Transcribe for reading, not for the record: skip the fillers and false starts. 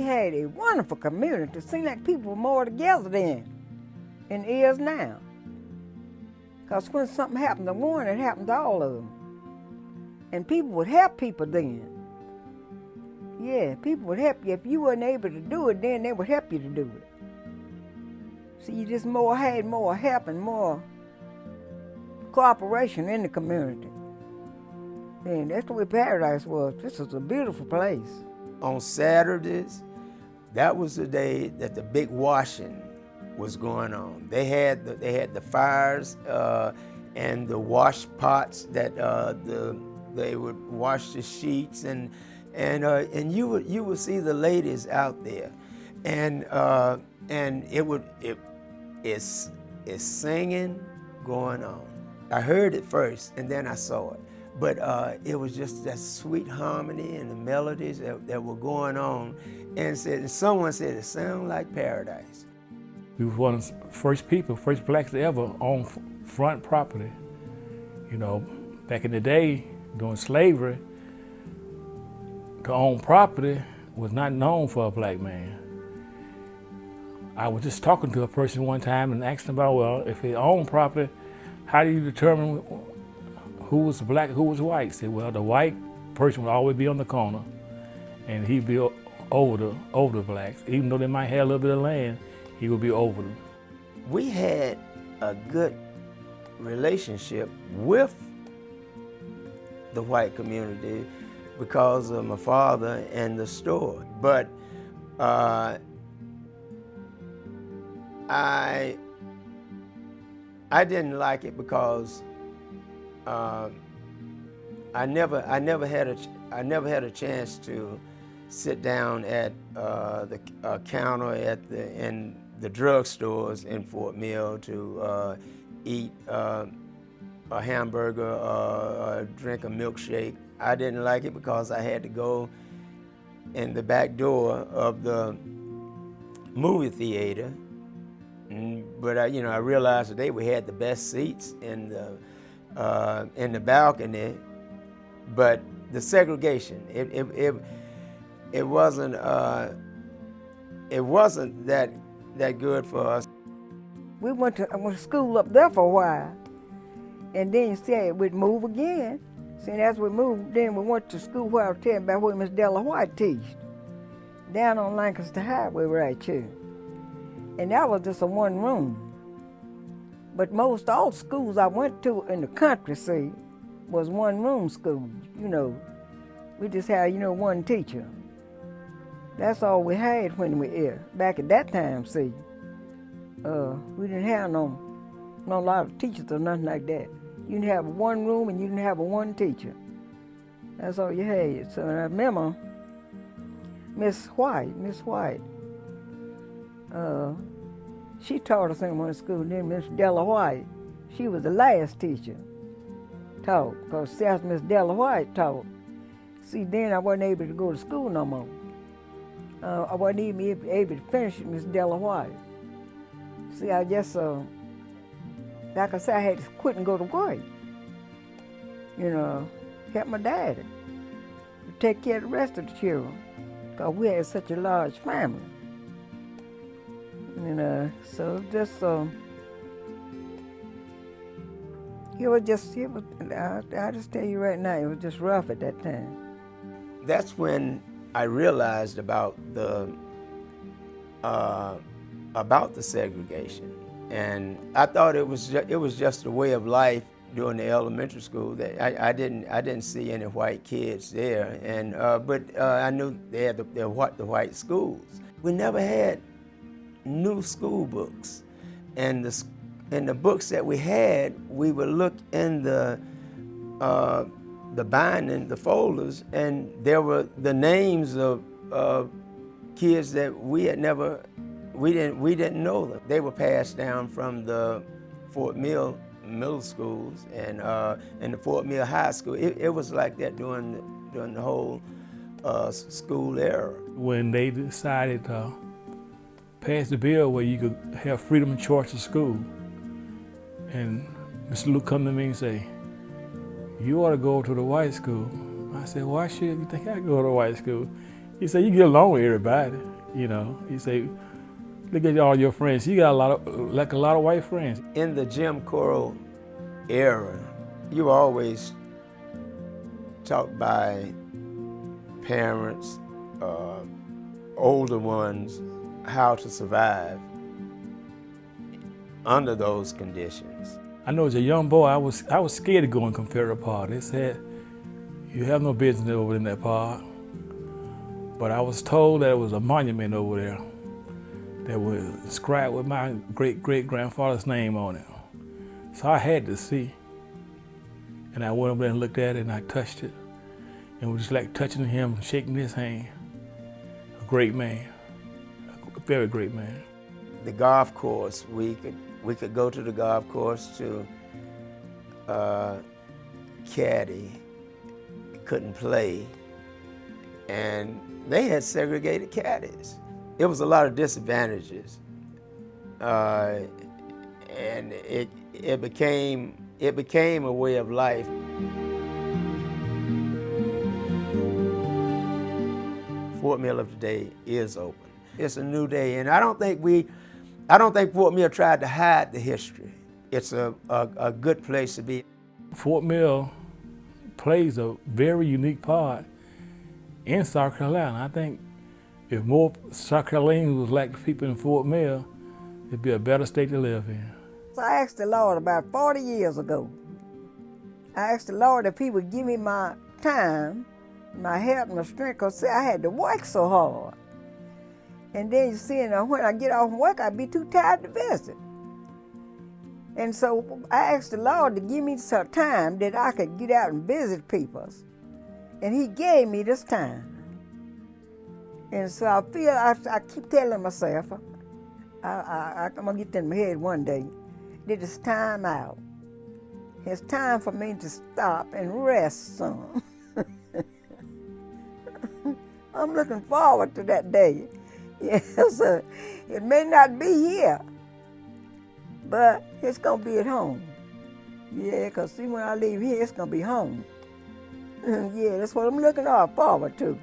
had a wonderful community. It seemed like people were more together then than it is now. Because when something happened to one, it happened to all of them. And people would help people then. Yeah, people would help you. If you weren't able to do it, then they would help you to do it. See, you just had more help and more cooperation in the community. And that's the way Paradise was. This was a beautiful place. On Saturdays, that was the day that the big washing was going on. They had the fires and the wash pots that they would wash the sheets, and you would see the ladies out there, and it's singing going on. I heard it first, and then I saw it. But it was just that sweet harmony and the melodies that were going on. And someone said, it sounded like paradise. We were one of the first blacks to ever own front property. You know, back in the day, during slavery, to own property was not known for a black man. I was just talking to a person one time and asking about, well, if they own property, how do you determine who was black, who was white? Said, well, the white person would always be on the corner, and he'd be over the blacks. Even though they might have a little bit of land, he would be over them. We had a good relationship with the white community because of my father and the store. But I didn't like it because I never had a chance to sit down at the counter in the drugstores in Fort Mill to eat a hamburger or drink a milkshake. I didn't like it because I had to go in the back door of the movie theater. But I realized that we had the best seats in the balcony. But the segregation, it wasn't that good for us. We went to school up there for a while, and then said we'd move again. See, as we moved, then we went to school where I was telling about where Miss Della White taught, down on Lancaster Highway right here. And that was just a one room. But most all schools I went to in the country, see, was one room schools, We just had, one teacher. That's all we had when we were here. Back at that time, see. We didn't have no lot of teachers or nothing like that. You didn't have one room and you didn't have one teacher. That's all you had. So I remember Miss White, she taught us in one school. Then Miss Della White, she was the last teacher taught, because after Miss Della White taught, see, then I wasn't able to go to school no more. I wasn't even able to finish with Miss Della White. See, I just, like I said, I had to quit and go to work. Help my daddy to take care of the rest of the children, because we had such a large family. So just, I just tell you right now, it was just rough at that time. That's when I realized about the segregation, and I thought it was just a way of life during the elementary school. That I didn't see any white kids there, and but I knew they had the white schools. We never had new school books, and the books that we had, we would look in the binding, the folders, and there were the names of kids that we didn't know them. They were passed down from the Fort Mill middle schools and the Fort Mill High School. It was like that during the whole school era. When they decided to pass the bill where you could have freedom of choice of school, and Mr. Luke come to me and say, "You ought to go to the white school." I said, "Why should you think I go to white school?" He said, "You get along with everybody. You know, you say, look at all your friends. You got a lot of white friends. In the Jim Crow era, you were always taught by parents, older ones, how to survive under those conditions. I know as a young boy, I was scared to go in Confederate Park. They said, you have no business over in that park. But I was told that there was a monument over there that was inscribed with my great-great-grandfather's name on it. So I had to see. And I went over there and looked at it and I touched it. And it was just like touching him, shaking his hand. A great man, a very great man. The golf course, we could go to the golf course to caddy, couldn't play, and they had segregated caddies. It was a lot of disadvantages, and it became a way of life. Fort Mill of today is open. It's a new day, and I don't think Fort Mill tried to hide the history. It's a good place to be. Fort Mill plays a very unique part in South Carolina. I think if more South Carolinians was like the people in Fort Mill, it'd be a better state to live in. So I asked the Lord about 40 years ago. I asked the Lord if he would give me my time, my help, and my strength, because I had to work so hard. And then you see, when I get off work, I'd be too tired to visit. And so I asked the Lord to give me some time that I could get out and visit people. And he gave me this time. And so I keep telling myself, I'm going to get that in my head one day, that it's time out. It's time for me to stop and rest some. I'm looking forward to that day. Yes, it may not be here, but it's going to be at home. Yeah, because see, when I leave here, it's going to be home. Yeah, that's what I'm looking forward to.